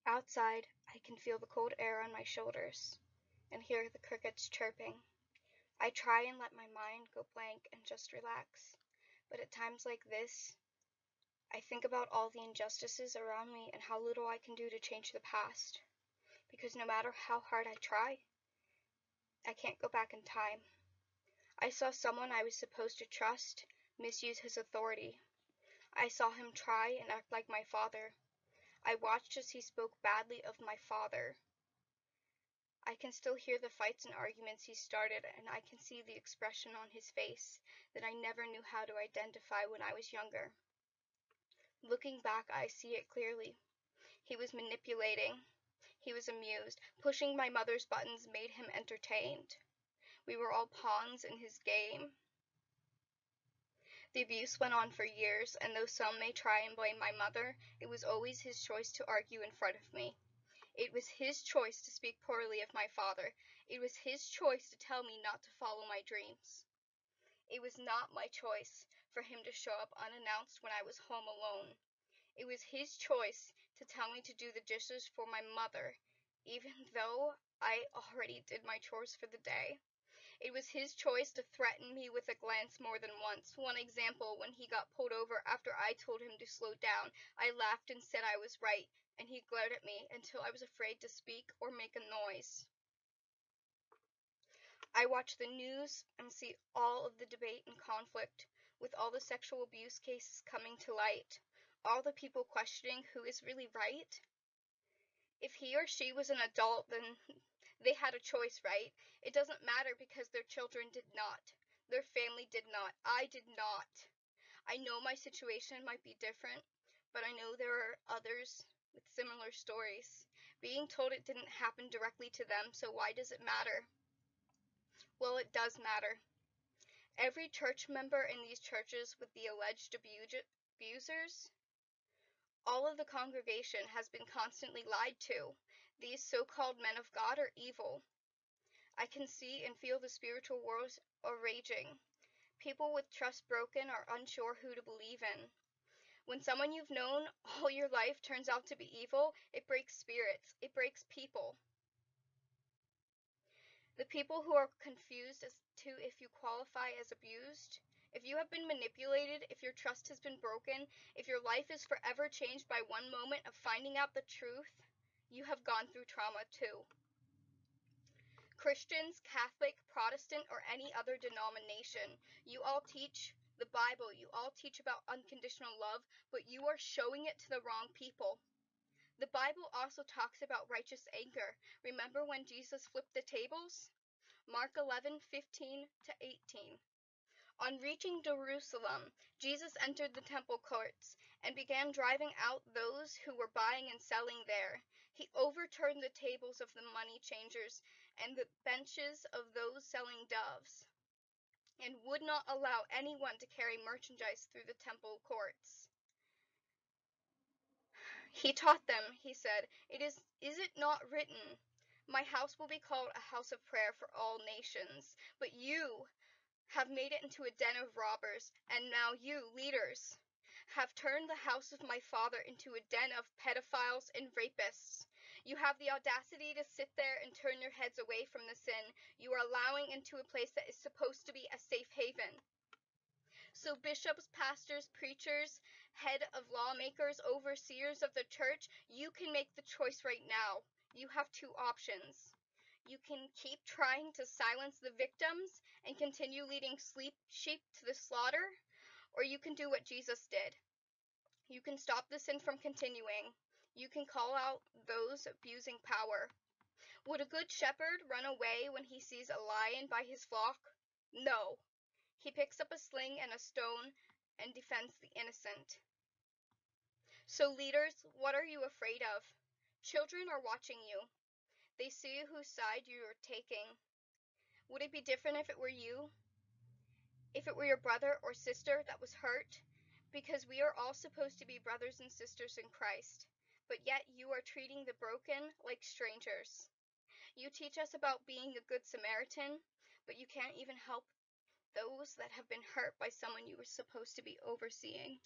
Outside, I can feel the cold air on my shoulders and hear the crickets chirping. I try and let my mind go blank and just relax, but at times like this, I think about all the injustices around me and how little I can do to change the past, because no matter how hard I try, I can't go back in time. I saw someone I was supposed to trust misuse his authority. I saw him try and act like my father. I watched as he spoke badly of my father. I can still hear the fights and arguments he started, and I can see the expression on his face that I never knew how to identify when I was younger. Looking back, I see it clearly. He was manipulating. He was amused. Pushing my mother's buttons made him entertained. We were all pawns in his game. The abuse went on for years, and though some may try and blame my mother, it was always his choice to argue in front of me. It was his choice to speak poorly of my father. It was his choice to tell me not to follow my dreams. It was not my choice for him to show up unannounced when I was home alone. It was his choice to tell me to do the dishes for my mother, even though I already did my chores for the day. It was his choice to threaten me with a glance more than once. One example, when he got pulled over after I told him to slow down, I laughed and said I was right, and he glared at me until I was afraid to speak or make a noise. I watch the news and see all of the debate and conflict, with all the sexual abuse cases coming to light, all the people questioning who is really right. If he or she was an adult, then they had a choice, right? It doesn't matter because their children did not. Their family did not. I did not. I know my situation might be different, but I know there are others with similar stories. Being told it didn't happen directly to them, so why does it matter? Well, it does matter. Every church member in these churches with the alleged abusers, all of the congregation has been constantly lied to. These so-called men of God are evil. I can see and feel the spiritual wars are raging. People with trust broken are unsure who to believe in. When someone you've known all your life turns out to be evil, it breaks spirits. It breaks people. The people who are confused as to if you qualify as abused, if you have been manipulated, if your trust has been broken, if your life is forever changed by one moment of finding out the truth, you have gone through trauma too. Christians, Catholic, Protestant, or any other denomination, you all teach the Bible, you all teach about unconditional love, but you are showing it to the wrong people. The Bible also talks about righteous anger. Remember when Jesus flipped the tables? Mark 11:15-18. On reaching Jerusalem, Jesus entered the temple courts and began driving out those who were buying and selling there. He overturned the tables of the money changers and the benches of those selling doves, and would not allow anyone to carry merchandise through the temple courts. He taught them, he said, is it not written, my house will be called a house of prayer for all nations, but you have made it into a den of robbers, and now you, leaders, have turned the house of my father into a den of pedophiles and rapists. You have the audacity to sit there and turn your heads away from the sin you are allowing into a place that is supposed to be a safe haven. So bishops, pastors, preachers, head of lawmakers, overseers of the church, you can make the choice right now. You have two options. You can keep trying to silence the victims and continue leading sheep to the slaughter, or you can do what Jesus did. You can stop the sin from continuing. You can call out those abusing power. Would a good shepherd run away when he sees a lion by his flock? No. He picks up a sling and a stone and defends the innocent. So leaders, what are you afraid of? Children are watching you. They see whose side you are taking. Would it be different if it were you? If it were your brother or sister that was hurt? Because we are all supposed to be brothers and sisters in Christ, but yet you are treating the broken like strangers. You teach us about being a good Samaritan, but you can't even help those that have been hurt by someone you were supposed to be overseeing.